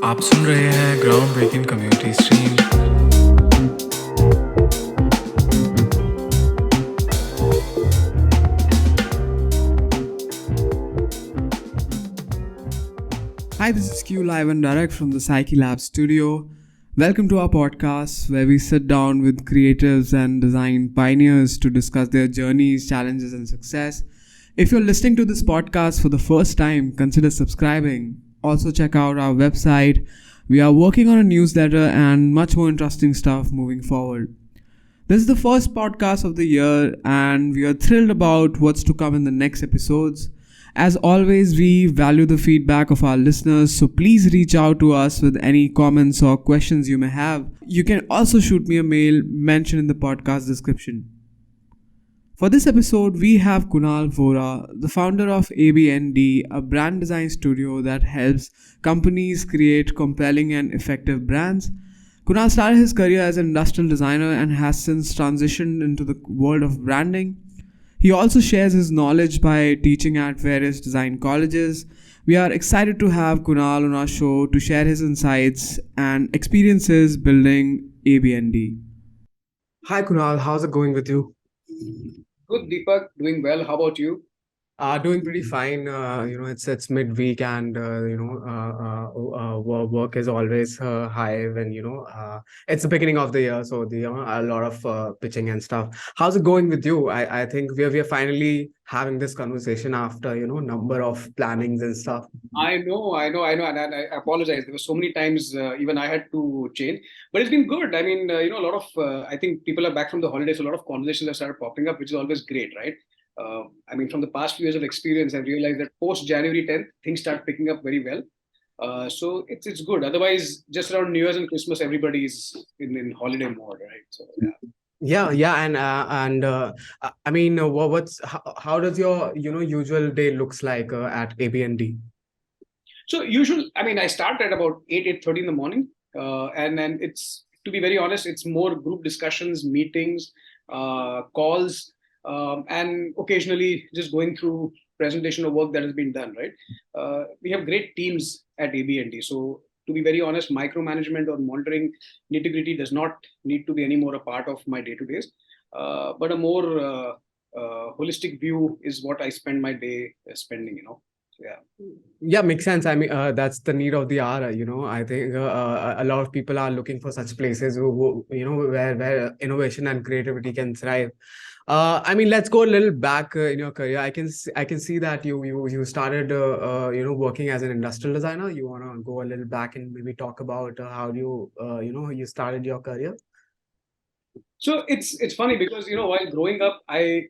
आप सुन रहे हैं groundbreaking community stream. Hi, this is Q live and direct from the Psyche Lab studio. Welcome to our podcast where we sit down with creatives and design pioneers to discuss their journeys, challenges, and success. If you're listening to this podcast for the first time, consider subscribing. Also, check out our website. We are working on a newsletter and much more interesting stuff moving forward. This is the first podcast of the year, and we are thrilled about what's to come in the next episodes. As always, we value the feedback of our listeners, so please reach out to us with any comments or questions you may have. You can also shoot me a mail mentioned in the podcast description. For this episode, we have Kunal Vora, the founder of ABND, a brand design studio that helps companies create compelling and effective brands. Kunal started his career as an industrial designer and has since transitioned into the world of branding. He also shares his knowledge by teaching at various design colleges. We are excited to have Kunal on our show to share his insights and experiences building ABND. Hi Kunal, how's it going with you? Good, Deepak. Doing well. How about you? Doing pretty fine. It's midweek, and work is always high when it's the beginning of the year, so a lot of pitching and stuff. How's it going with you? I think we are finally having this conversation after number of plannings and stuff. And I apologize. There were so many times even I had to change, but it's been good. I mean, a lot of I think people are back from the holidays. So a lot of conversations have started popping up, which is always great, right? I mean, from the past few years of experience, I've realized that post January 10th, things start picking up very well. So it's good. Otherwise, just around New Year's and Christmas, everybody's in holiday mode, right? So yeah. Yeah, I mean, how does your usual day looks like at ABND? So I mean, I start at about 8:30 in the morning, and then it's, to be very honest, it's more group discussions, meetings, calls, and occasionally just going through presentation of work that has been done. Right? We have great teams at ABND, so to be very honest, micromanagement or monitoring nitty gritty does not need to be any more a part of my day to days, but a more holistic view is what I spend my day spending. Yeah, makes sense. I mean, that's the need of the hour. I think a lot of people are looking for such places where innovation and creativity can thrive. I mean, let's go a little back in your career. I can see that you started working as an industrial designer. You want to go a little back and maybe talk about how you started your career. So it's funny because while growing up, I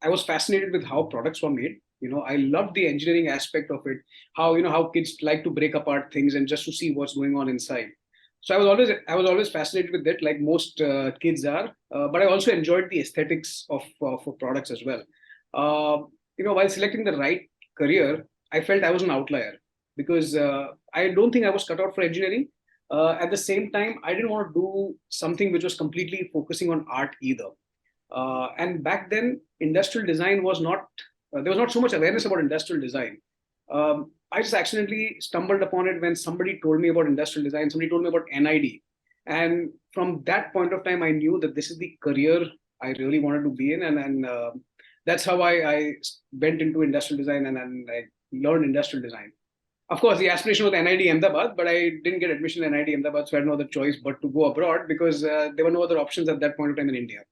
was fascinated with how products were made. I loved the engineering aspect of it, how kids like to break apart things and just to see what's going on inside. So I was always fascinated with that, like most kids are. But I also enjoyed the aesthetics of for products as well. While selecting the right career, I felt I was an outlier because I don't think I was cut out for engineering. At the same time, I didn't want to do something which was completely focusing on art either. And back then, industrial design was not, there was not so much awareness about industrial design. I just accidentally stumbled upon it when somebody told me about industrial design, somebody told me about NID. And from that point of time, I knew that this is the career I really wanted to be in. And that's how I went into industrial design and I learned industrial design. Of course, the aspiration was NID Ahmedabad, but I didn't get admission in NID Ahmedabad, so I had no other choice but to go abroad because there were no other options at that point of time in India.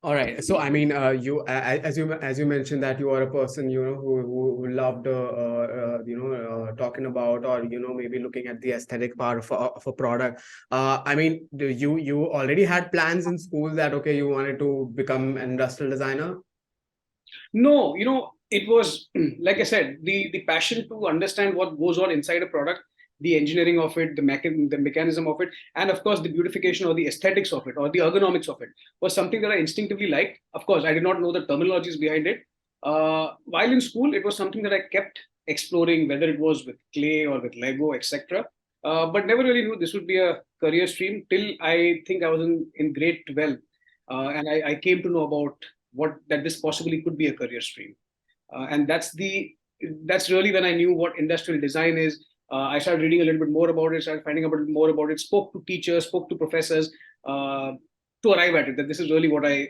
All right. So I mean, as you mentioned that you are a person who loved talking about, or maybe looking at the aesthetic part of a product. I mean, you already had plans in school that okay, you wanted to become an industrial designer? No, it was like I said, the passion to understand what goes on inside a product, the engineering of it, the mechanism of it, and of course the beautification or the aesthetics of it or the ergonomics of it was something that I instinctively liked. Of course, I did not know the terminologies behind it. While in school, it was something that I kept exploring, whether it was with clay or with Lego, etc. But never really knew this would be a career stream till I think I was in grade 12, and I came to know about what that this possibly could be a career stream, and that's really when I knew what industrial design is. I started reading a little bit more about it, started finding out a little bit more about it, spoke to teachers, spoke to professors uh, to arrive at it, that this is really what I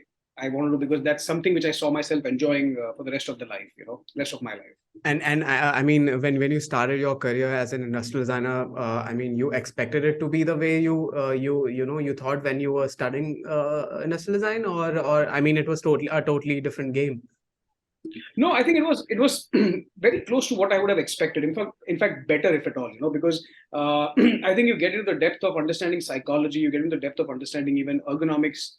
want to do, because that's something which I saw myself enjoying for the rest of the life, rest of my life. And I mean, when you started your career as an industrial designer, I mean, you expected it to be the way you thought when you were studying industrial design, or I mean, it was totally different game. No, I think it was very close to what I would have expected. In fact, better if at all, because I think you get into the depth of understanding psychology, you get into the depth of understanding even ergonomics,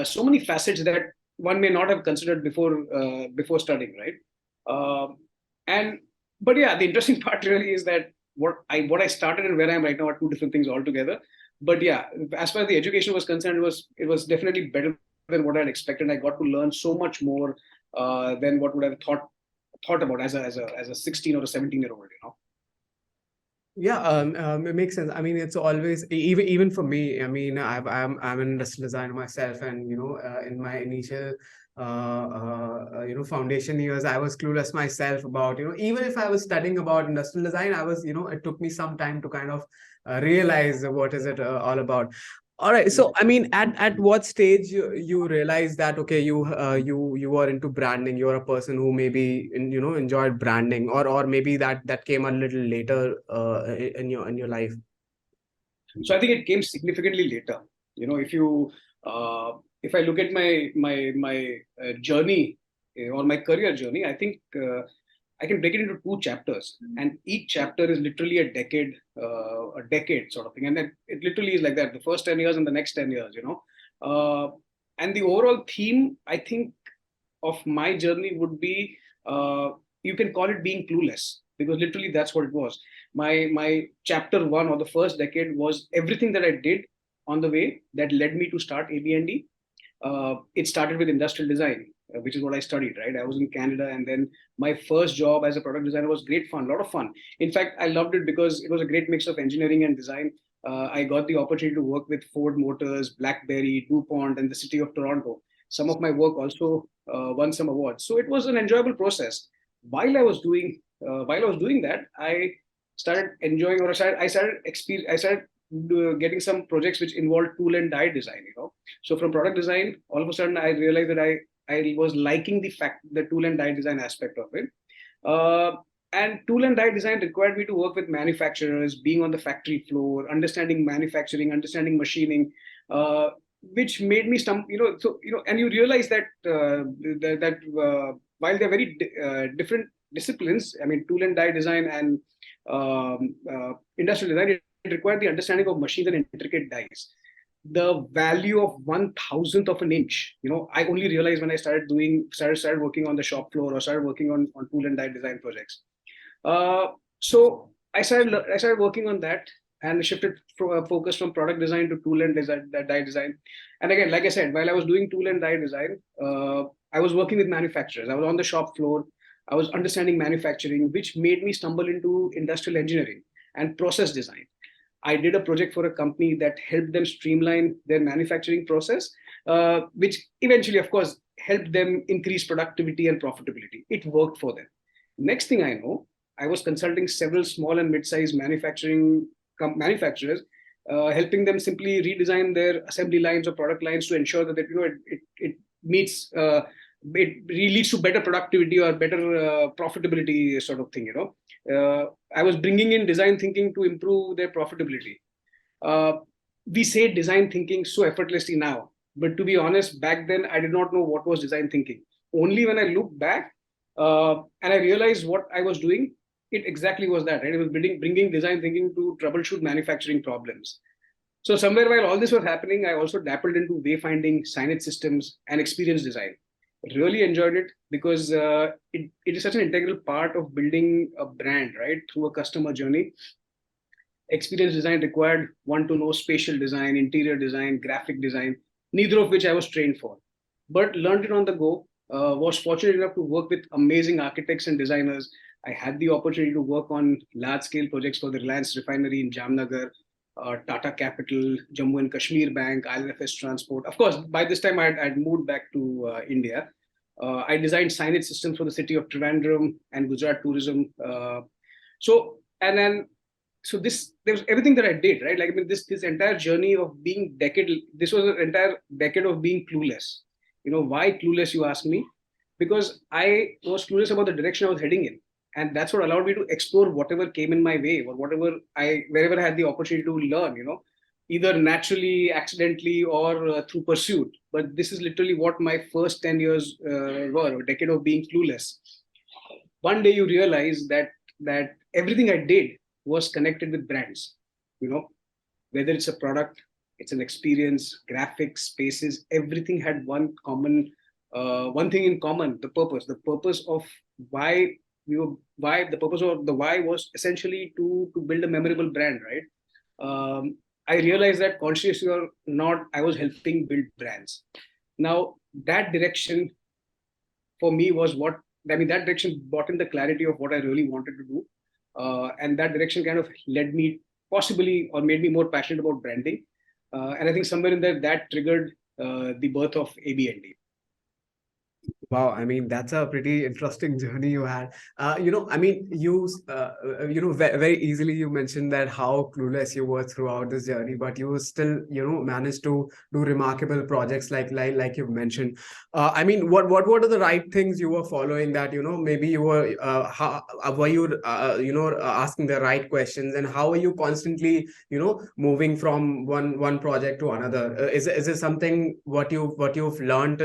so many facets that one may not have considered before studying, right? Um and but yeah, the interesting part really is that what I started and where I am right now are two different things altogether. But yeah, as far as the education was concerned, it was definitely better than what I had expected. I got to learn so much more than what would have thought about as a 16 or a 17-year-old. Yeah, it makes sense. I mean, it's always even for me. I mean, I'm an industrial designer myself, and in my initial foundation years, I was clueless myself about even if I was studying about industrial design, I was it took me some time to kind of realize what is it all about. All right. So, I mean, at what stage you realize that okay, you are into branding. You're a person who maybe enjoyed branding, or maybe that came a little later in your life. So I think it came significantly later. If you if I look at my journey, or my career journey, I think I can break it into two chapters, and each chapter is literally a decade sort of thing, and it literally is like that. The first 10 years and the next 10 years. And the overall theme, I think, of my journey would be, you can call it being clueless, because literally that's what it was. My chapter one, or the first decade, was everything that I did on the way that led me to start ABND. It started with industrial design, which is what I studied, right? I was in Canada, and then my first job as a product designer was great fun, a lot of fun. In fact, I loved it because it was a great mix of engineering and design. I got the opportunity to work with Ford Motors, BlackBerry, DuPont, and the city of Toronto. Some of my work also won some awards, so it was an enjoyable process. While I was doing that, I started enjoying, or I started getting some projects which involved tool and die design. So from product design, all of a sudden I realized that I was liking the tool and die design aspect of it. Uh, and tool and die design required me to work with manufacturers, being on the factory floor, understanding manufacturing, understanding machining, which made me and you realize that while they're very different disciplines, I mean, tool and die design and industrial design, it required the understanding of machines and intricate dies. The value of 1,000th of an inch, I only realized when I started working on the shop floor, or started working on tool and die design projects. So I started working on that, and shifted focus from product design to tool and die design. And again, like I said, while I was doing tool and die design, I was working with manufacturers. I was on the shop floor. I was understanding manufacturing, which made me stumble into industrial engineering and process design. I did a project for a company that helped them streamline their manufacturing process, which eventually, of course, helped them increase productivity and profitability. It worked for them. Next thing I know, I was consulting several small and mid-sized manufacturers, helping them simply redesign their assembly lines or product lines to ensure that it meets it really leads to better productivity or better profitability sort of thing. I was bringing in design thinking to improve their profitability. Uh, we say design thinking so effortlessly now, but to be honest, back then I did not know what was design thinking. Only when I look back and I realized what I was doing, it exactly was that. Right? It was bringing design thinking to troubleshoot manufacturing problems. So somewhere while all this was happening, I also dabbled into wayfinding, signage systems, and experience design. Really enjoyed it because it is such an integral part of building a brand, right? Through a customer journey. Experience design required one to know spatial design, interior design, graphic design, neither of which I was trained for, but learned it on the go. Was fortunate enough to work with amazing architects and designers. I had the opportunity to work on large scale projects for the Reliance refinery in Jamnagar, Tata Capital, Jammu and Kashmir Bank, ILFS Transport. Of course, by this time I'd moved back to India. I designed signage systems for the city of Trivandrum and Gujarat Tourism. And then so this there was everything that I did, right? Like, I mean, this entire journey of being decade. This was an entire decade of being clueless. Why clueless? You ask me, because I was clueless about the direction I was heading in, and that's what allowed me to explore whatever came in my way, or wherever I had the opportunity to learn. Either naturally, accidentally, or through pursuit. But this is literally what my first 10 years were, a decade of being clueless. One day you realize that everything I did was connected with brands. You know, whether it's a product, it's an experience, graphics, spaces, everything had one thing in common: the purpose. The purpose of why the purpose of the why was essentially to build a memorable brand, right? I realized that consciously or not, I was helping build brands. Now that direction for me was what I mean. That direction brought in the clarity of what I really wanted to do, and that direction kind of led me possibly or made me more passionate about branding. And I think somewhere in there that triggered the birth of ABND. Wow, I mean, that's a pretty interesting journey you had. I mean, very easily you mentioned that how clueless you were throughout this journey, but you still, managed to do remarkable projects like you've mentioned. I mean, what are the right things you were following that, maybe you were, were you, asking the right questions, and how are you constantly, moving from one project to another? Is it something what you've learned,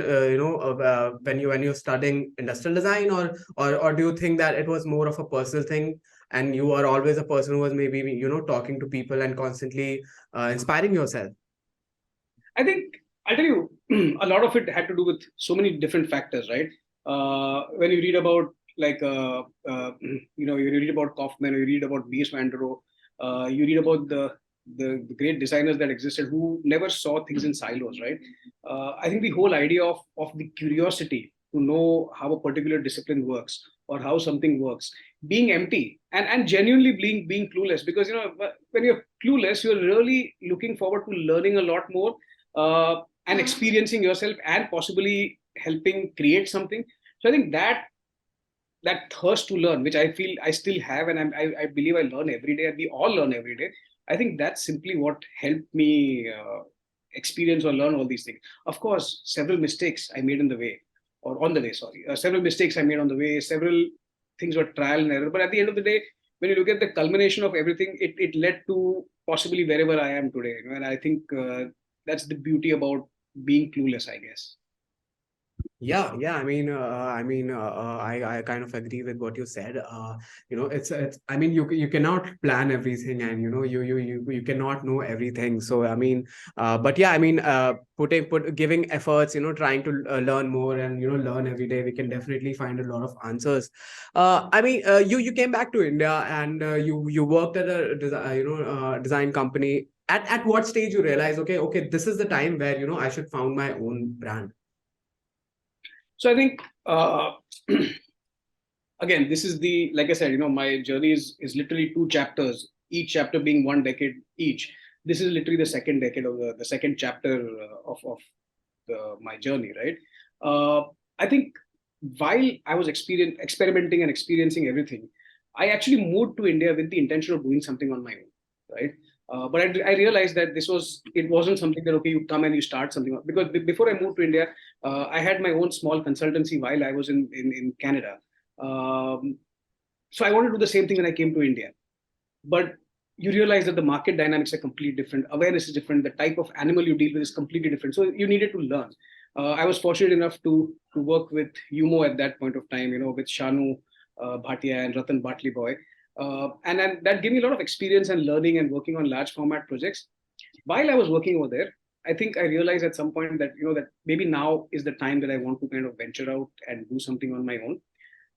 when you're studying industrial design, or do you think that it was more of a personal thing, and you are always a person who was maybe talking to people and constantly inspiring yourself? I think I'll tell you, a lot of it had to do with so many different factors, right? When you read about like you read about Kaufman, or you read about B.S. Vandero, you read about the great designers that existed who never saw things in silos, right? I think the whole idea of the curiosity to know how a particular discipline works or how something works, being empty and genuinely being clueless, because when you're clueless, you're really looking forward to learning a lot more, and experiencing yourself and possibly helping create something. So I think that thirst to learn, which I feel I still have, and I believe I learn every day, and we all learn every day. I think that's simply what helped me experience or learn all these things. Of course, several mistakes I made in the way, or on the way, sorry. Several mistakes I made on the way, several things were trial and error. But at the end of the day, when you look at the culmination of everything, it led to possibly wherever I am today. And I think that's the beauty about being clueless, I guess. Yeah. I kind of agree with what you said. It's. I mean, you cannot plan everything, and you cannot know everything. So I mean, but yeah, I mean, giving efforts, trying to learn more, and learn every day, we can definitely find a lot of answers. I mean, you came back to India, and you worked at a design company. At what stage you realize, okay, this is the time where I should found my own brand? So I think again, this is the like I said, my journey is literally two chapters, each chapter being one decade each. This is literally the second decade of the second chapter my journey, right? I think while I was experimenting and experiencing everything, I actually moved to India with the intention of doing something on my own, right? But I realized that it wasn't something that okay, you come and you start something, because before I moved to India, I had my own small consultancy while I was in Canada. Um, so I wanted to do the same thing when I came to India, but you realize that the market dynamics are completely different, awareness is different, the type of animal you deal with is completely different, so you needed to learn. I was fortunate enough to work with Umo at that point of time, with Shanu Bhatia and Ratan Bartley Boy, and that gave me a lot of experience and learning and working on large format projects. While I was working over there, I think I realized at some point that that maybe now is the time that I want to kind of venture out and do something on my own.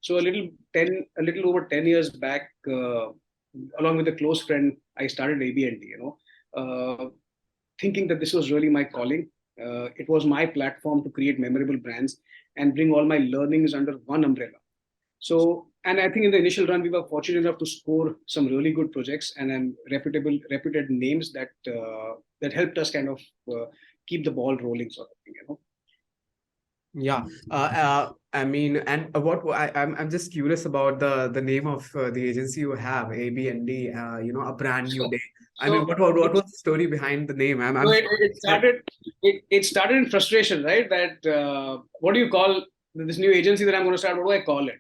So a little over 10 years back, along with a close friend, I started ABND. Thinking that this was really my calling. It was my platform to create memorable brands and bring all my learnings under one umbrella. So, and I think in the initial run, we were fortunate enough to score some really good projects and then reputed names that helped us kind of keep the ball rolling, sort of thing. Yeah. I mean, and I'm just curious about the name of the agency you have, ABND. A brand new So, day. I mean, so what was the story behind the name? I'm so sure. it started. It started in frustration, right? That what do you call this new agency that I'm going to start? What do I call it?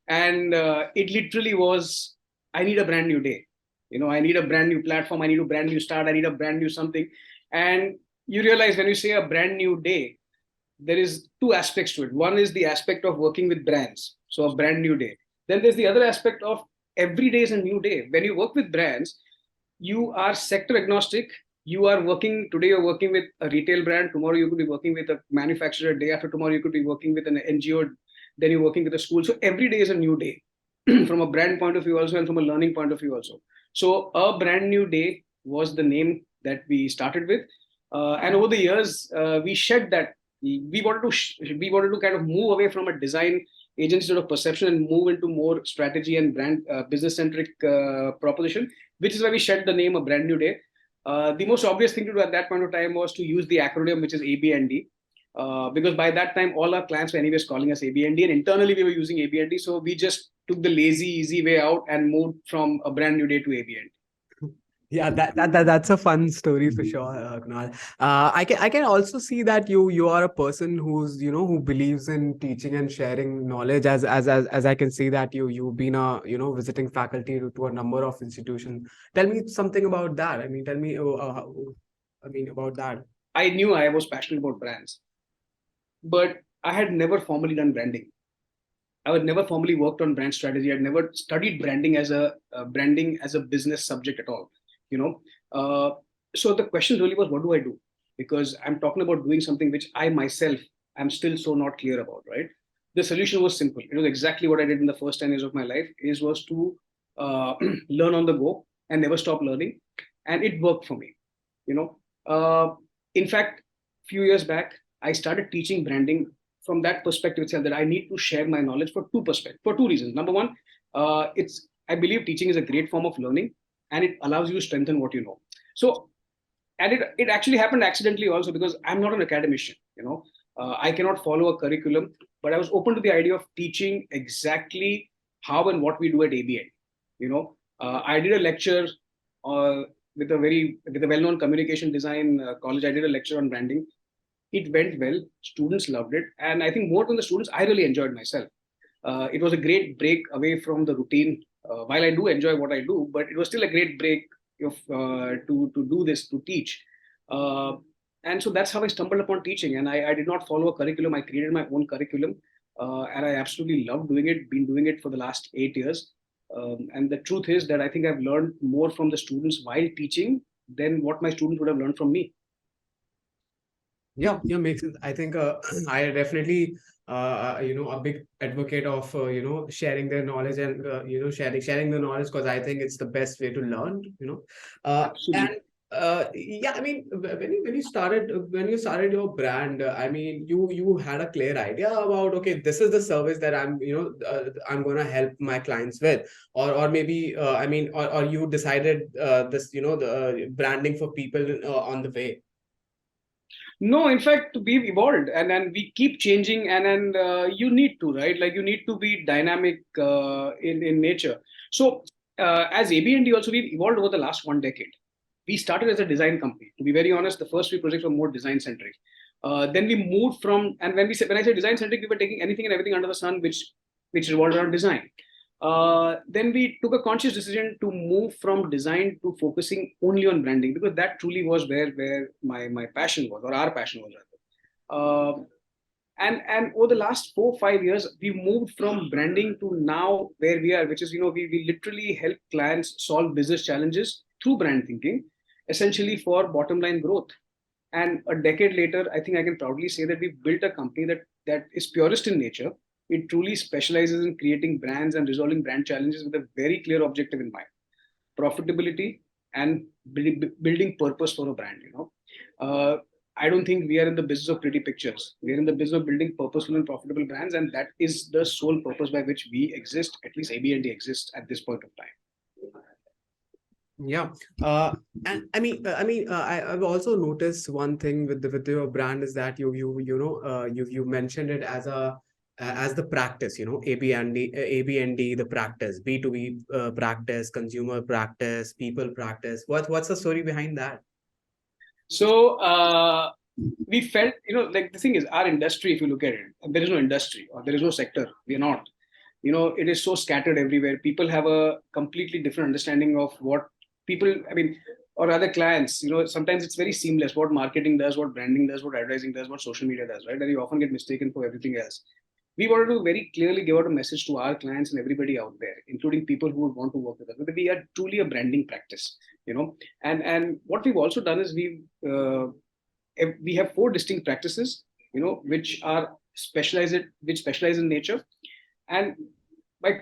And it literally was, I need a brand new day. I need a brand new platform. I need a brand new start. I need a brand new something. And you realize when you say a brand new day, there is two aspects to it. One is the aspect of working with brands, so a brand new day. Then there's the other aspect of every day is a new day. When you work with brands, you are sector agnostic. You are working today, you're working with a retail brand. Tomorrow, you could be working with a manufacturer. Day after tomorrow, you could be working with an NGO. Then you're working with a school. So every day is a new day from a brand point of view, also, and from a learning point of view, also. So, a brand new day was the name that we started with. And over the years, we shed that. We wanted to kind of move away from a design agency sort of perception and move into more strategy and brand business centric proposition, which is why we shed the name A Brand New Day. The most obvious thing to do at that point of time was to use the acronym, which is ABND, because by that time, all our clients were anyways calling us ABND, and internally we were using ABND. So we just took the lazy, easy way out and moved from A Brand New Day to ABND. Yeah, that's a fun story for sure, Kunal. I can also see that you are a person who's who believes in teaching and sharing knowledge. As I can see that you've been a visiting faculty to a number of institutions. Tell me something about that. I mean, tell me, about that. I knew I was passionate about brands, but I had never formally done branding. I had never formally worked on brand strategy. I'd never studied branding as a business subject at all. You know, uh, so the question really was, what do I do? Because I'm talking about doing something which I myself am still so not clear about. Right? The solution was simple. It was exactly what I did in the first 10 years of my life. Is was to learn on the go and never stop learning, and it worked for me. You know, in fact, few years back, I started teaching branding from that perspective itself, that I need to share my knowledge for two reasons. Number one, it's I believe teaching is a great form of learning, and it allows you to strengthen what you know. So, and it actually happened accidentally also, because I'm not an academician. I cannot follow a curriculum, but I was open to the idea of teaching exactly how and what we do at ABN. I did a lecture uh, with a well-known communication design college. I did a lecture on branding. It went well. Students loved it, and I think more than the students, I really enjoyed myself. It was a great break away from the routine. While I do enjoy what I do, but it was still a great break to do this, to teach. Uh, and so that's how I stumbled upon teaching. And I did not follow a curriculum. I created my own curriculum, and I absolutely love doing it. Been doing it for the last 8 years. And the truth is that I think I've learned more from the students while teaching than what my students would have learned from me. Yeah, yeah, makes sense. I think I definitely a big advocate of sharing their knowledge and sharing the knowledge, because I think it's the best way to learn. And Absolutely. yeah, I mean, when you started your brand, I mean, you had a clear idea about, okay, this is the service that I'm gonna help my clients with, or maybe I mean, or you decided this the branding for people on the way. No, in fact, we've evolved, and we keep changing, and you need to, right? Like, you need to be dynamic in nature. So as ABND also, we've evolved over the last 1 decade. We started as a design company. To be very honest, the first few projects were more design centric. Then we moved from, and when I say design centric, we were taking anything and everything under the sun which revolved around design. Then we took a conscious decision to move from design to focusing only on branding, because that truly was where my passion was, or our passion was rather. And over the last 4 5 years, we moved from branding to now where we are, which is, we literally help clients solve business challenges through brand thinking, essentially for bottom line growth. And a decade later, I think I can proudly say that we built a company that is purist in nature. It truly specializes in creating brands and resolving brand challenges with a very clear objective in mind: profitability and building purpose for a brand. I don't think we are in the business of pretty pictures. We are in the business of building purposeful and profitable brands, and that is the sole purpose by which we exist. At least ABND exists at this point of time. Yeah. I've also noticed one thing with your brand is that you mentioned it as as the practice, ABND, the practice, B2B practice, consumer practice, people practice. What's the story behind that? So we felt, like the thing is, our industry, if you look at it, there is no industry or there is no sector. We are not. It is so scattered everywhere. People have a completely different understanding of what people, I mean, or other clients. Sometimes it's very seamless what marketing does, what branding does, what advertising does, what social media does, right? And you often get mistaken for everything else. We wanted to very clearly give out a message to our clients and everybody out there, including people who would want to work with us. But we are truly a branding practice, and what we've also done is we have four distinct practices, which are which specialize in nature, and by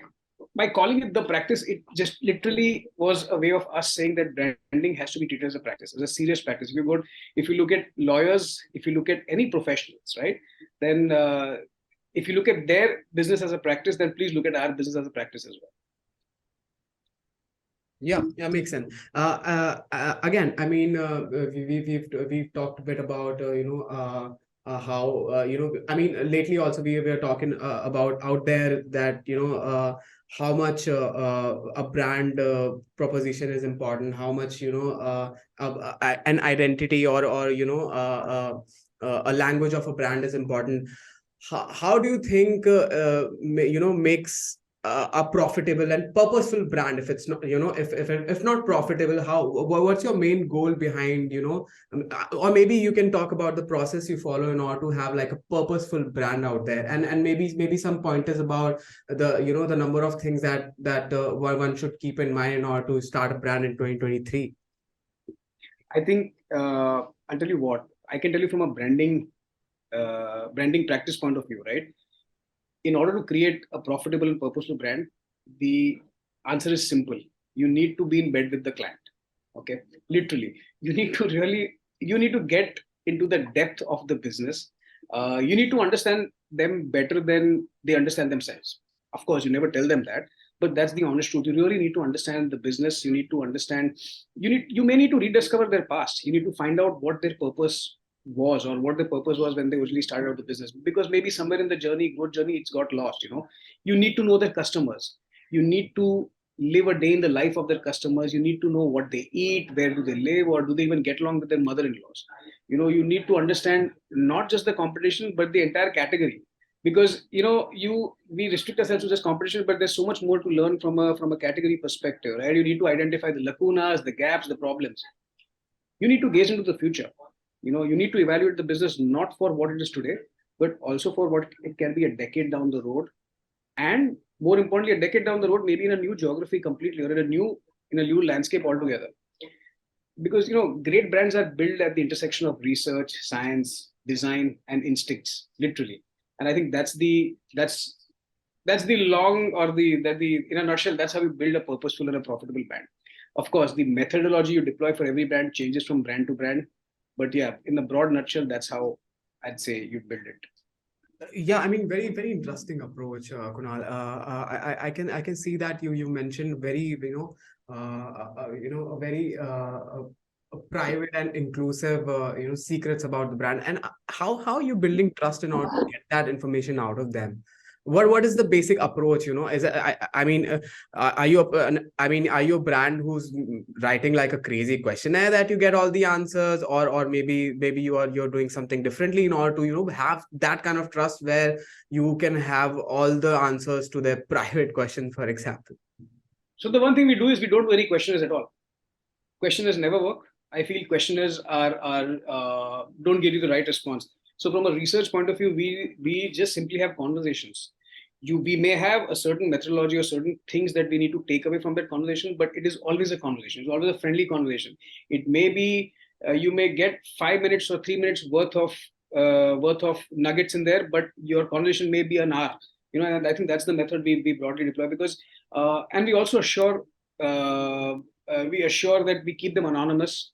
by calling it the practice, it just literally was a way of us saying that branding has to be treated as a practice, as a serious practice. If you look at lawyers, if you look at any professionals, right, then if you look at their business as a practice, then please look at our business as a practice as well. Yeah, yeah, makes sense. Again, I mean, we've talked a bit about how I mean, lately also we were talking about out there that how much a brand proposition is important, how much an identity or a language of a brand is important. How do you think makes a profitable and purposeful brand? If it's not, if not profitable, what's your main goal behind, or maybe you can talk about the process you follow in order to have like a purposeful brand out there, and maybe some pointers about the number of things that one should keep in mind in order to start a brand in 2023. I think I'll tell you what I can tell you from a branding practice point of view, right? In order to create a profitable and purposeful brand, the answer is simple. You need to be in bed with the client. Okay, literally, you need to get into the depth of the business. You need to understand them better than they understand themselves. Of course, you never tell them that, but that's the honest truth. You really need to understand the business. You need to understand. You may need to rediscover their past. You need to find out what their purpose was, or what the purpose was when they originally started out the business, because maybe somewhere in the growth journey, it's got lost. You need to know their customers. You need to live a day in the life of their customers. You need to know what they eat, where do they live, or do they even get along with their mother-in-laws. You need to understand not just the competition but the entire category, because we restrict ourselves to just competition, but there's so much more to learn from a category perspective, right? You need to identify the lacunas, the gaps, the problems. You need to gaze into the future. You need to evaluate the business not for what it is today, but also for what it can be a decade down the road, and more importantly, a decade down the road, maybe in a new geography completely, or in a new landscape altogether. Because great brands are built at the intersection of research, science, design, and instincts, literally. And I think that's the long, or the in a nutshell, that's how you build a purposeful and a profitable brand. Of course, the methodology you deploy for every brand changes from brand to brand, but yeah, in the broad nutshell, that's how I'd say you build it. Yeah, I mean, very very interesting approach, Kunal. I can see that you mentioned very a very private and inclusive secrets about the brand, and how are you building trust in order to get that information out of them? What is the basic approach? Is it, I mean, are you I mean, are you a brand who's writing like a crazy questionnaire that you get all the answers, or maybe you're doing something differently in order to have that kind of trust where you can have all the answers to their private questions, for example? So the one thing we do is we don't vary questionnaires at all. Questionnaires never work. I feel questionnaires are don't give you the right response. So from a research point of view, we just simply have conversations. We may have a certain methodology or certain things that we need to take away from that conversation, but it is always a conversation. It's always a friendly conversation. It may be you may get 5 minutes or 3 minutes worth of nuggets in there, but your conversation may be an hour. And I think that's the method we broadly deploy, because and uh, we assure that we keep them anonymous,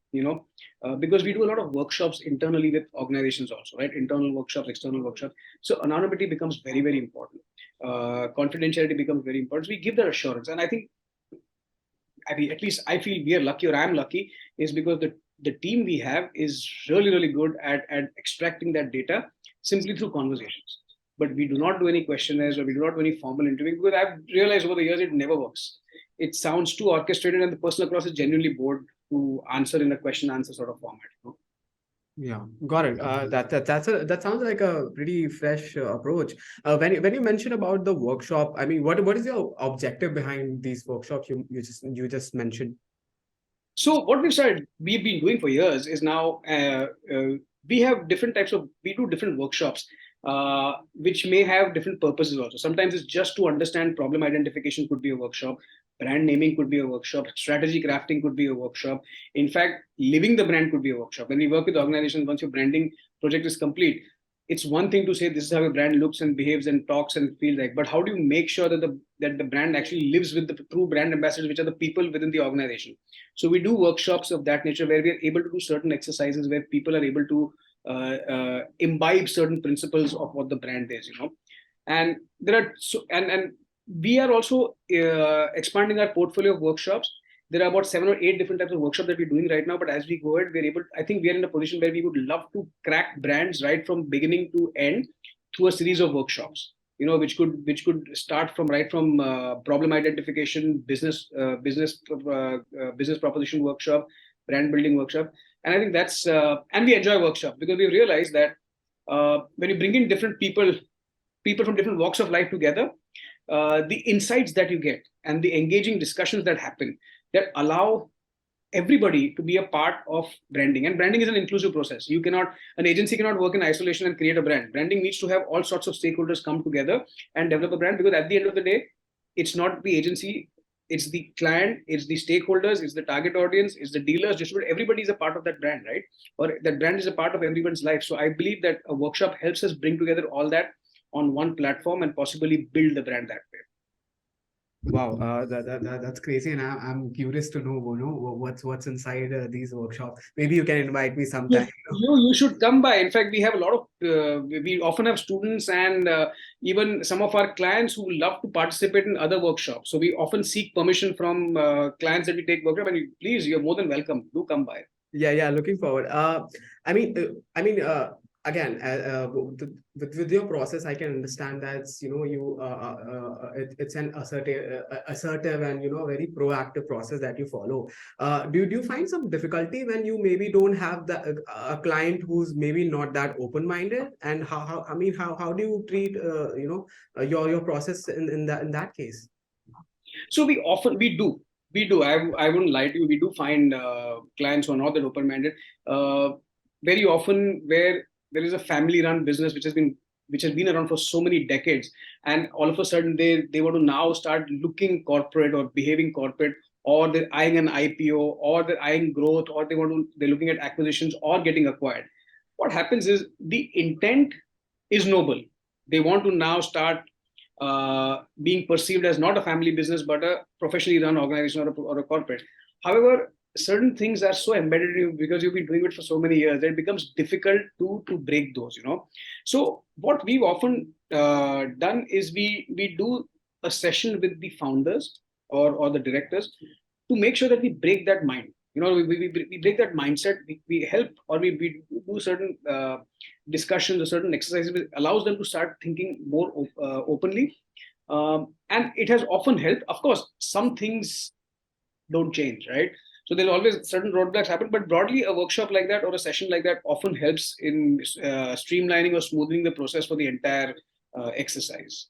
because we do a lot of workshops internally with organizations also, right? Internal workshops, external workshops. So anonymity becomes very, very important. Confidentiality becomes very important. So we give that assurance. And I think I mean, at least I feel we are lucky, or I'm lucky, is because the team we have is really, really good at extracting that data simply through conversations. But we do not do any questionnaires, or we do not do any formal interviewing, because I've realized over the years it never works. It sounds too orchestrated, and the person across is genuinely bored to answer in a question answer sort of format. Yeah, got it. That sounds like a pretty fresh approach. When you mentioned about the workshop, I mean, what is your objective behind these workshops you just mentioned? So what we've been doing for years is now we have different types of, we do different workshops which may have different purposes also. Sometimes it's just to understand problem identification could be a workshop, brand naming could be a workshop, strategy crafting could be a workshop. In fact, living the brand could be a workshop. When we work with organizations, once your branding project is complete, it's one thing to say this is how a brand looks and behaves and talks and feels like, but how do you make sure that the brand actually lives with the true brand ambassadors, which are the people within the organization? So we do workshops of that nature where we are able to do certain exercises where people are able to imbibe certain principles of what the brand is, and there are and we are also expanding our portfolio of workshops. There are about 7 or 8 different types of workshops that we're doing right now, but as we go ahead, we're able, I think we are in a position where we would love to crack brands right from beginning to end through a series of workshops, which could start from right from problem identification, business proposition workshop, brand building workshop. And I think that's and we enjoy workshops because we realize that when you bring in different people from different walks of life together, the insights that you get and the engaging discussions that happen, that allow everybody to be a part of branding. And branding is an inclusive process. An agency cannot work in isolation and create a brand. Branding needs to have all sorts of stakeholders come together and develop a brand, because at the end of the day, it's not the agency, it's the client, it's the stakeholders, it's the target audience, it's the dealers, distributor. Everybody is a part of that brand, right? Or that brand is a part of everyone's life. So I believe that a workshop helps us bring together all that on one platform and possibly build the brand that way. Wow, that's crazy, and I'm curious to know, what's inside these workshops. Maybe you can invite me sometime. You should come by. In fact, we have a lot of we often have students and even some of our clients who love to participate in other workshops. So we often seek permission from clients that we take workshop. And please, you're more than welcome. Do come by. Yeah, looking forward. Again, with your process, I can understand that it's an assertive and very proactive process that you follow. Do you find some difficulty when you maybe don't have a client who's maybe not that open-minded, and how do you treat your process in that case? So we do. I wouldn't lie to you. We do find clients who are not that open-minded. Very often, where there is a family-run business which has been around for so many decades, and all of a sudden they want to now start looking corporate or behaving corporate, or they're eyeing an IPO, or they're eyeing growth, or they're looking at acquisitions or getting acquired. What happens is the intent is noble. They want to now start being perceived as not a family business but a professionally run organization or a corporate. However, certain things are so embedded in you because you've been doing it for so many years that it becomes difficult to break those. So what we've often done is we do a session with the founders or the directors to make sure that we break that mind. We break that mindset. We help, or we do certain discussions or certain exercises which allows them to start thinking more openly. And it has often helped. Of course, some things don't change, right? So there's always certain roadblocks happen, but broadly, a workshop like that or a session like that often helps in streamlining or smoothing the process for the entire exercise.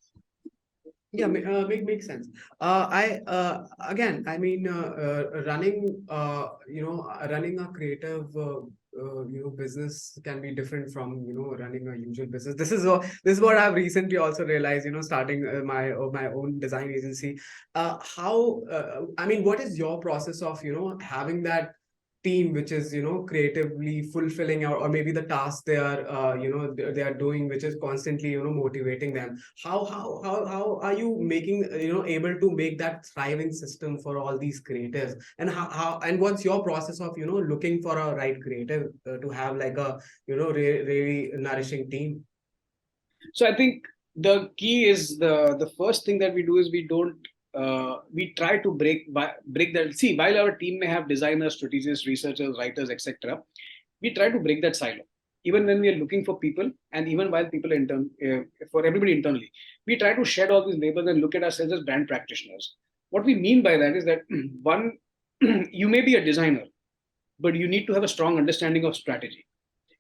Yeah, makes sense. I again, I mean, running a creative business can be different from running a usual business. This is what I've recently also realized. Starting my own design agency. What is your process of having that team which is creatively fulfilling, or maybe the task they are they are doing, which is constantly motivating them? How are you making able to make that thriving system for all these creatives, and and what's your process of looking for a right creative to have like a really nourishing team? So I think the key is the first thing that we do is we don't we try to break that. See, while our team may have designers, strategists, researchers, writers, etc., we try to break that silo. Even when we are looking for people, and even while people for everybody internally, we try to shed all these labels and look at ourselves as brand practitioners. What we mean by that is that one, you may be a designer, but you need to have a strong understanding of strategy.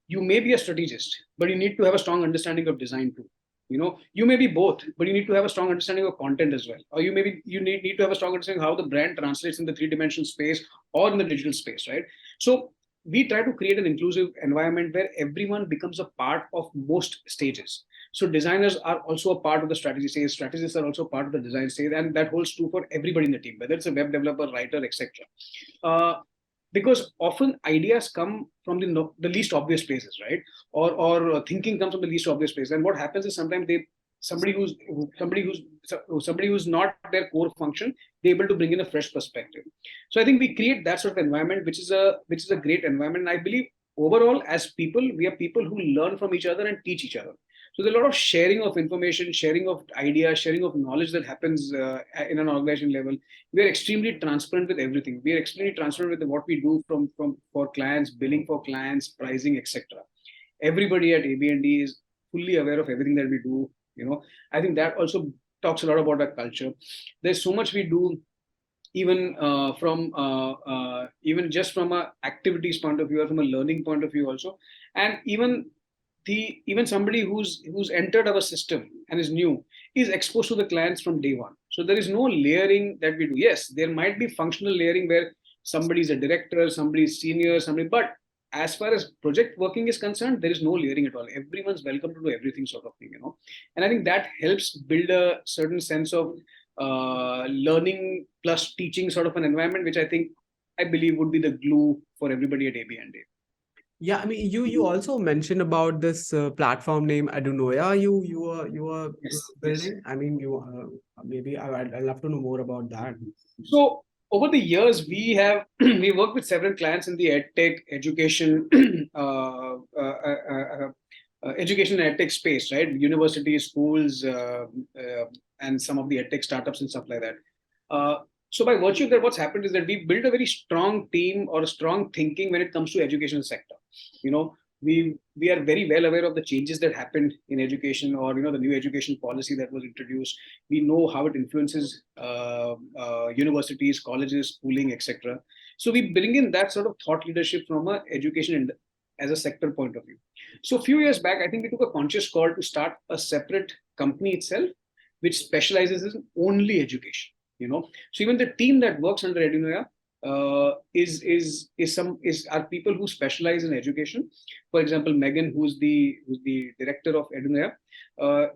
You may be a strategist, but you need to have a strong understanding of design too. You may be both, but you need to have a strong understanding of content as well. Or you need to have a strong understanding of how the brand translates in the three-dimensional space or in the digital space, right? So we try to create an inclusive environment where everyone becomes a part of most stages. So designers are also a part of the strategy stage, strategists are also part of the design stage, and that holds true for everybody in the team, whether it's a web developer, writer, etc. Because often ideas come from the least obvious places, right? Or thinking comes from the least obvious place. And what happens is sometimes somebody who's somebody who's not their core function, they're able to bring in a fresh perspective. So I think we create that sort of environment, which is a great environment. And I believe overall, as people, we are people who learn from each other and teach each other. So there's a lot of sharing of information, sharing of ideas, sharing of knowledge that happens in an organization level. We are extremely transparent with everything. We are extremely transparent with what we do from for clients, billing for clients, pricing, etc. Everybody at ABND is fully aware of everything that we do. I think that also talks a lot about our culture. There's so much we do, even even just from a activities point of view or from a learning point of view also. And even somebody who's entered our system and is new is exposed to the clients from day one. So there is no layering that we do. Yes, there might be functional layering where somebody is a director, somebody is senior, but as far as project working is concerned, there is no layering at all. Everyone's welcome to do everything, sort of thing. And I think that helps build a certain sense of learning plus teaching sort of an environment, which I believe would be the glue for everybody at ABND. Yeah, I mean, you also mentioned about this platform name Adunoya. You were Yes, yes. building. I mean, you maybe I'd love to know more about that. So over the years, we have we worked with several clients in the edtech education, education and edtech space, right? Universities, schools, and some of the edtech startups and stuff like that. Uh, so by virtue of that, what's happened is that we built a very strong team or a strong thinking when it comes to education sector. You know, we are very well aware of the changes that happened in education, or the new education policy that was introduced. We know how it influences universities, colleges, schooling, etc. So we bring in that sort of thought leadership from a education as a sector point of view. So a few years back, I think we took a conscious call to start a separate company itself, which specializes in only education. So even the team that works under Edunoya are people who specialize in education. For example, Megan, who's the director of Edunoya,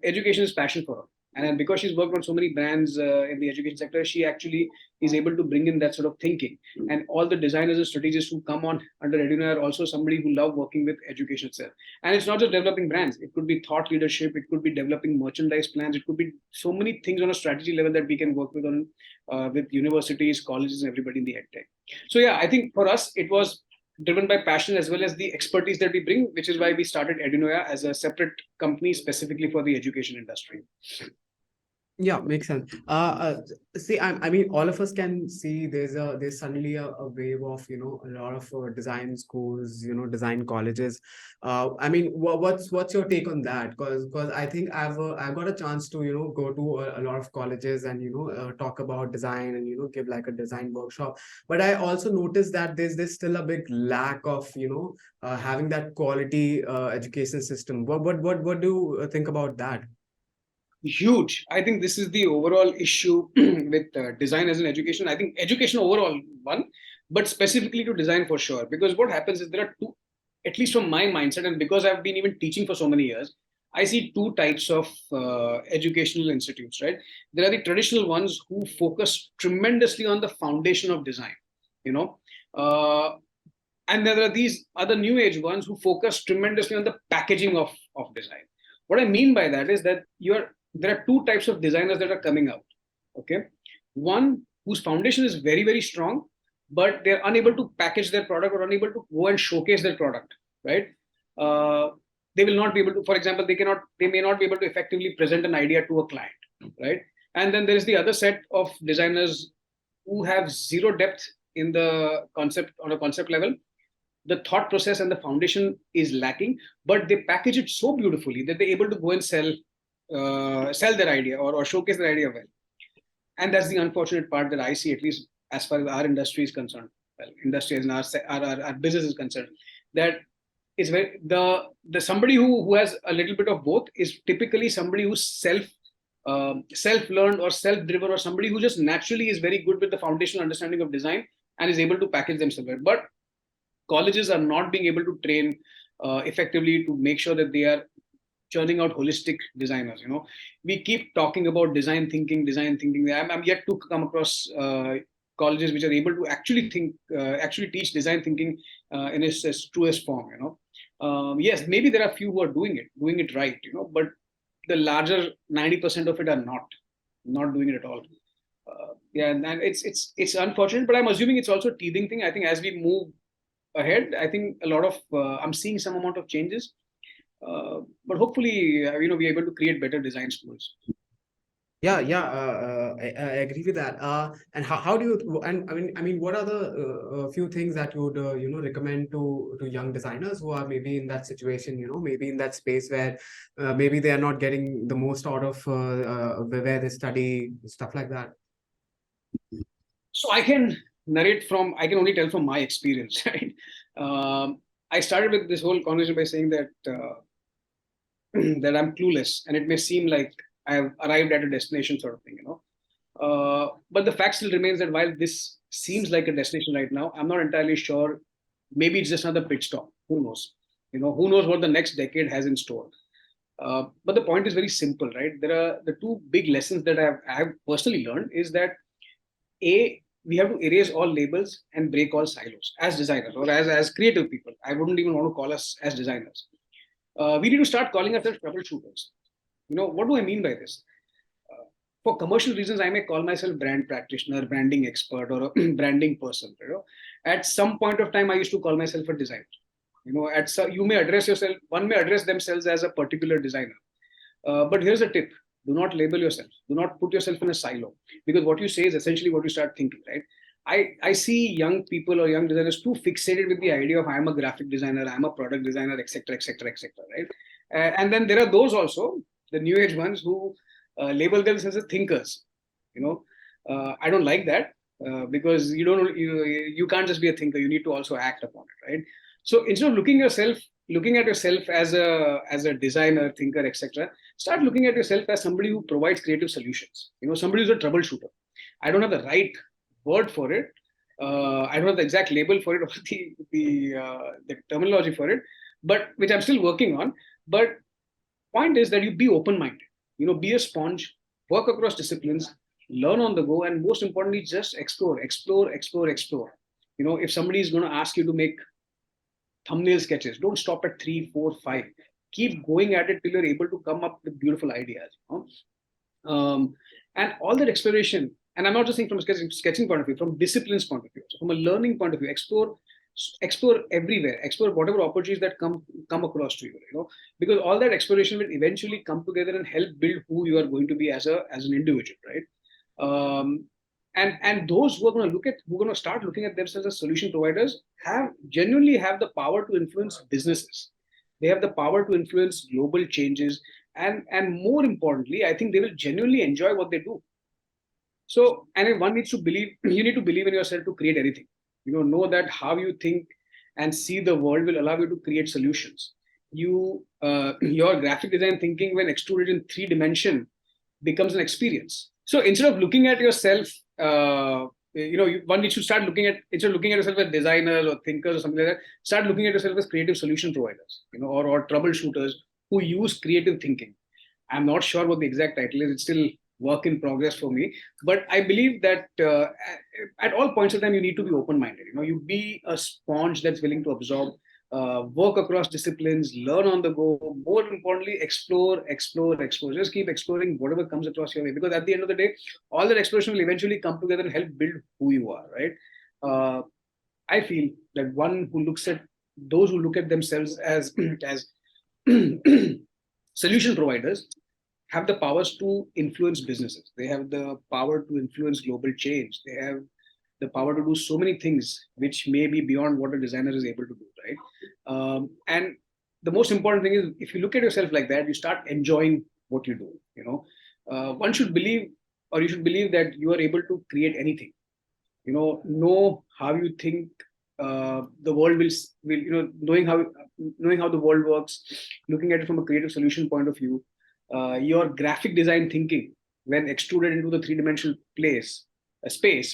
education is passion for her. And then because she's worked on so many brands in the education sector, she actually is able to bring in that sort of thinking. And all the designers and strategists who come on under Edunoya are also somebody who love working with education itself. And it's not just developing brands. It could be thought leadership. It could be developing merchandise plans. It could be so many things on a strategy level that we can work with universities, colleges, and everybody in the ed tech. So yeah, I think for us it was driven by passion as well as the expertise that we bring, which is why we started Edunoya as a separate company specifically for the education industry. Yeah, makes sense. See, I mean, all of us can see there's suddenly a wave of a lot of design schools, design colleges. I mean, what's your take on that? Because I think I've got a chance to go to a lot of colleges and talk about design and give like a design workshop. But I also noticed that there's still a big lack of having that quality education system. What do you think about that? Huge. I think this is the overall issue with design as an education. I think education overall one, but specifically to design for sure. Because what happens is there are two, at least from my mindset, and because I've been even teaching for so many years, I see two types of educational institutes, right? There are the traditional ones who focus tremendously on the foundation of design, you know, uh, and there are these other new age ones who focus tremendously on the packaging of design. What I mean by that is that there are two types of designers that are coming out. Okay, one whose foundation is very very strong, but they're unable to package their product or unable to go and showcase their product, right? uh, they will not be able to, for example, they may not be able to effectively present an idea to a client, right? And then there is the other set of designers who have zero depth in the concept on a concept level. The thought process and the foundation is lacking, but they package it so beautifully that they're able to go and sell their idea, or showcase their idea well. And that's the unfortunate part that I see, at least as far as our industry is concerned. Well, industry as in our business is concerned, that is very the somebody who has a little bit of both is typically somebody who's self learned or self driven, or somebody who just naturally is very good with the foundational understanding of design and is able to package themselves well. But colleges are not being able to train effectively to make sure that they are churning out holistic designers. We keep talking about design thinking, design thinking. I'm yet to come across colleges which are able to actually actually teach design thinking in its truest form. Yes, maybe there are few who are doing it right. But the larger 90% of it are not doing it at all. Yeah, and it's unfortunate, but I'm assuming it's also a teething thing. I think as we move ahead, I think a lot of I'm seeing some amount of changes, but hopefully, we're able to create better design schools. Yeah, yeah, I agree with that. And how do you, and I mean, what are the few things that you would, recommend to young designers who are maybe in that situation, maybe in that space where maybe they are not getting the most out of where they study, stuff like that? So I can I can only tell from my experience, right? I started with this whole conversation by saying that that I'm clueless, and it may seem like I've arrived at a destination sort of thing. But the fact still remains that while this seems like a destination right now, I'm not entirely sure. Maybe it's just another pit stop. Who knows? Who knows what the next decade has in store. But the point is very simple, right? There are the two big lessons that I have personally learned is that we have to erase all labels and break all silos as designers or as creative people. I wouldn't even want to call us as designers. We need to start calling ourselves troubleshooters. What do I mean by this? For commercial reasons, I may call myself brand practitioner, branding expert, or a branding person. At some point of time, I used to call myself a designer. You may address yourself. One may address themselves as a particular designer. But here's a tip: do not label yourself. Do not put yourself in a silo, because what you say is essentially what you start thinking. Right? I see young people or young designers too fixated with the idea of I'm a graphic designer, I'm a product designer, etc., etc., etc. Right? And then there are those also, the new age ones who label themselves as thinkers. I don't like that because you can't just be a thinker. You need to also act upon it, right? So instead of looking at yourself as a designer, thinker, etc., start looking at yourself as somebody who provides creative solutions. Somebody who's a troubleshooter. I don't have the right word for it. I don't have the exact label for it or the terminology for it, but which I'm still working on. But point is that you be open-minded. Be a sponge, work across disciplines, learn on the go, and most importantly, just explore. If somebody is going to ask you to make thumbnail sketches, don't stop at 3, 4, 5. Keep going at it till you're able to come up with beautiful ideas. And all that exploration, and I'm not just saying from a sketching point of view, from disciplines point of view, so from a learning point of view, explore everywhere, explore whatever opportunities that come across to you, because all that exploration will eventually come together and help build who you are going to be as an individual, right? And those who are going to start looking at themselves as solution providers genuinely have the power to influence businesses. They have the power to influence global changes, and more importantly, I think they will genuinely enjoy what they do. So, and one needs to believe, you need to believe in yourself to create anything. Know that how you think and see the world will allow you to create solutions. Your graphic design thinking, when extruded in 3 dimension, becomes an experience. So instead of looking at yourself, one needs to start instead of looking at yourself as designers or thinkers or something like that, start looking at yourself as creative solution providers, or troubleshooters who use creative thinking. I'm not sure what the exact title is. It's still work in progress for me, but I believe that at all points of time you need to be open-minded. You be a sponge that's willing to absorb, work across disciplines, learn on the go. More importantly, explore. Just keep exploring whatever comes across your way, because at the end of the day, all that exploration will eventually come together and help build who you are, right? I feel that those who look at themselves as as solution providers have the powers to influence businesses. They have the power to influence global change. They have the power to do so many things which may be beyond what a designer is able to do, right? And the most important thing is, if you look at yourself like that, you start enjoying what you do. One should believe, or you should believe, that you are able to create anything. Know how you think the world will knowing how the world works, looking at it from a creative solution point of view. Your graphic design thinking, when extruded into the three-dimensional space,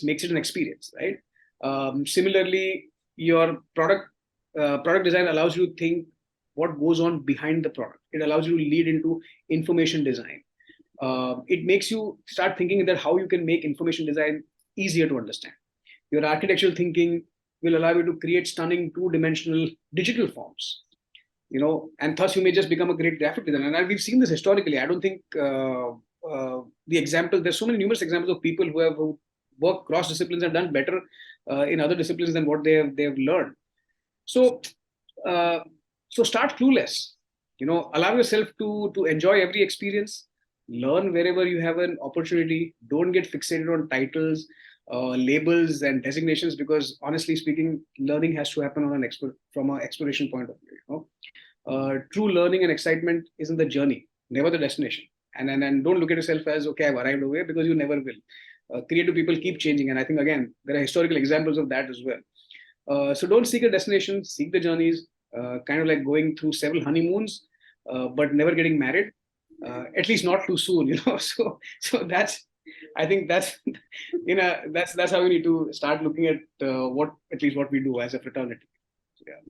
makes it an experience, right? Similarly, your product design allows you to think what goes on behind the product. It allows you to lead into information design. It makes you start thinking that how you can make information design easier to understand. Your architectural thinking will allow you to create stunning two-dimensional digital forms, and thus you may just become a great graphic designer. And we've seen this historically. I don't think there's so many numerous examples of people who work cross disciplines and done better in other disciplines than what they have learned. So, uh, so start clueless. Allow yourself to enjoy every experience. Learn wherever you have an opportunity. Don't get fixated on titles, labels, and designations, because honestly speaking, learning has to happen from an exploration point of view. True learning and excitement is in the journey, never the destination. And don't look at yourself as, okay, I've arrived over here, because you never will. Creative people keep changing, and I think again there are historical examples of that as well. So don't seek a destination, seek the journeys. Kind of like going through several honeymoons, but never getting married. At least not too soon. So I think that's how we need to start looking at what we do as a fraternity.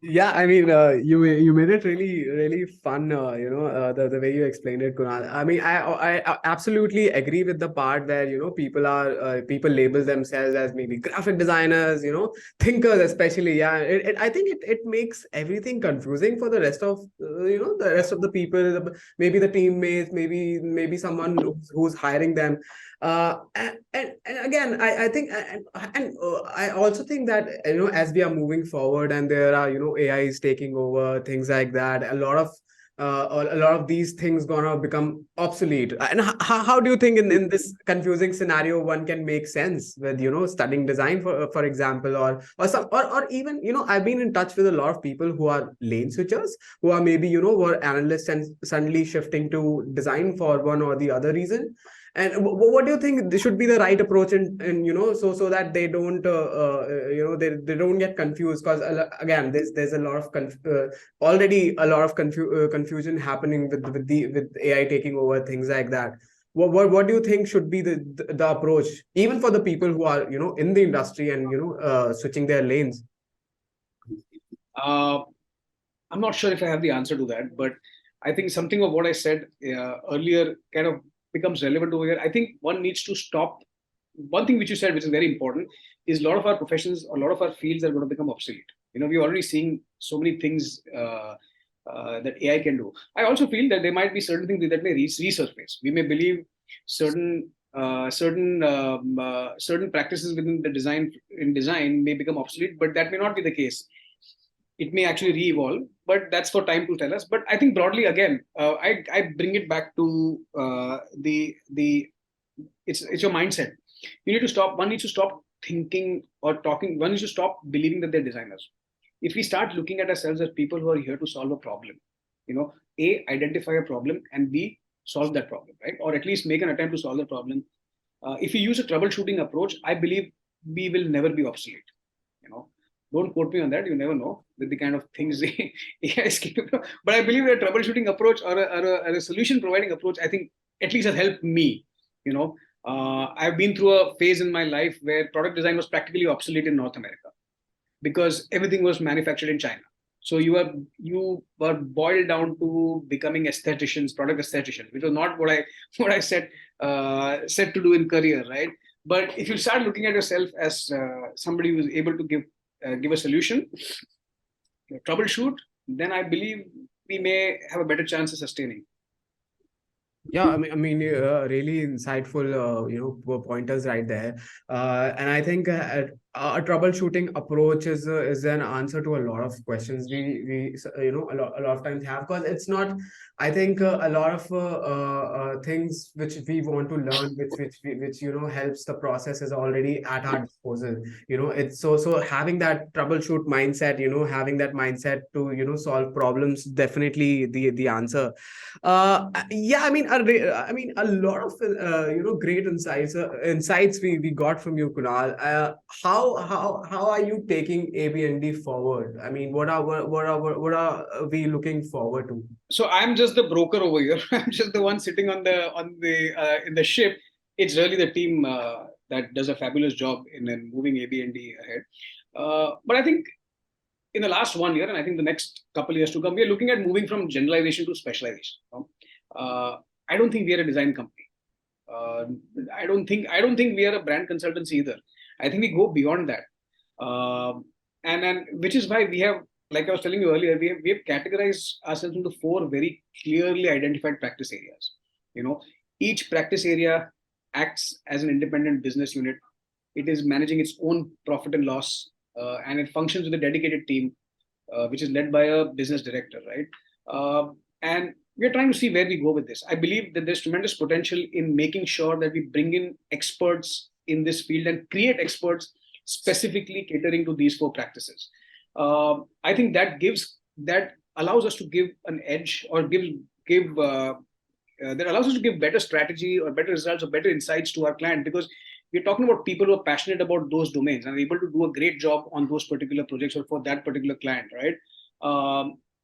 Yeah, I mean, you made it really really fun. The way you explained it, Kunal. I mean, I absolutely agree with the part where people label themselves as maybe graphic designers, thinkers especially. Yeah, I think it makes everything confusing for the rest of the rest of the people, maybe the teammates, maybe someone who's hiring them. And again, I think, I also think that as we are moving forward and there are AI is taking over, things like that, a lot of these things gonna become obsolete. And how do you think in this confusing scenario one can make sense with studying design, for example, or even I've been in touch with a lot of people who are lane switchers, who are maybe were analysts and suddenly shifting to design for one or the other reason. And what do you think should be the right approach, and so that they don't they don't get confused, because again there's a lot of already a lot of confusion happening with AI taking over, things like that. What do you think should be the approach, even for the people who are in the industry and switching their lanes? Uh, I'm not sure if I have the answer to that, but I think something of what I said earlier kind of becomes relevant over here. I think one needs to stop. One thing which you said, which is very important, is a lot of our professions, a lot of our fields are going to become obsolete. We're already seeing so many things that AI can do. I also feel that there might be certain things that may resurface. We may believe certain practices within the design may become obsolete, but that may not be the case. It may actually re-evolve, but that's for time to tell us. But I think broadly, again, I bring it back to the it's your mindset. You need to stop. One needs to stop thinking or talking. One needs to stop believing that they're designers. If we start looking at ourselves as people who are here to solve a problem, A, identify a problem, and B, solve that problem, right? Or at least make an attempt to solve the problem. If we use a troubleshooting approach, I believe we will never be obsolete. You know, don't quote me on that. You never know with the kind of things AI is capable of. But I believe a troubleshooting approach or a solution providing approach, I think at least has helped me. I've been through a phase in my life where product design was practically obsolete in North America because everything was manufactured in China. So you were boiled down to becoming aestheticians, product aestheticians, which was not what I set to do in career, right? But if you start looking at yourself as somebody who's able to give a solution, troubleshoot, then I believe we may have a better chance of sustaining. Yeah, I mean, really insightful, pointers right there. And I think a troubleshooting approach is an answer to a lot of questions we a lot of times have, because it's not, I think, a lot of things which we want to learn, which helps the process, is already at our disposal. It's so having that troubleshoot mindset, having that mindset to solve problems, definitely the answer. Yeah, I mean, a lot of great insights we got from you, Kunal. How are you taking ABND forward? I mean, what are we looking forward to? So I'm just the broker over here. I'm just the one sitting on the in the ship. It's really the team that does a fabulous job in moving ABND ahead. But I think in the last 1 year, and I think the next couple of years to come, we are looking at moving from generalization to specialization. I don't think we are a design company. Uh, I don't think we are a brand consultancy either. I think we go beyond that, and which is why we have, like I was telling you earlier, we have categorized ourselves into four very clearly identified practice areas. You know, each practice area acts as an independent business unit. It is managing its own profit and loss, and it functions with a dedicated team, which is led by a business director, right? And we're trying to see where we go with this. I believe that there's tremendous potential in making sure that we bring in experts in this field and create experts specifically catering to these four practices. I think that allows us to give an edge, or give that allows us to give better strategy or better results or better insights to our client, because we're talking about people who are passionate about those domains and are able to do a great job on those particular projects or for that particular client, right?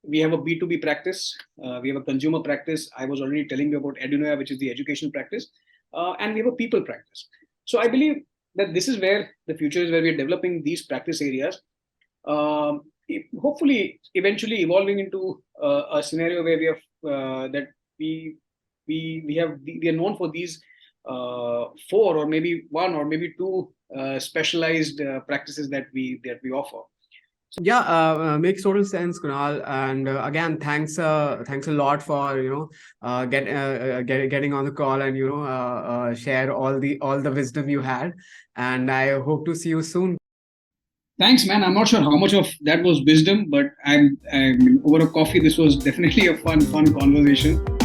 We have a B2B practice, we have a consumer practice. I was already telling you about Edunoya, which is the education practice, and we have a people practice. So I believe that this is where the future is, where we're developing these practice areas, hopefully eventually evolving into a scenario where we have that we are known for these four, or maybe one, or maybe two specialized practices that we offer. Yeah, makes total sense, Kunal. And again, thanks a lot for getting on the call and share all the wisdom you had. And I hope to see you soon. Thanks, man. I'm not sure how much of that was wisdom, but I mean, over a coffee, this was definitely a fun conversation.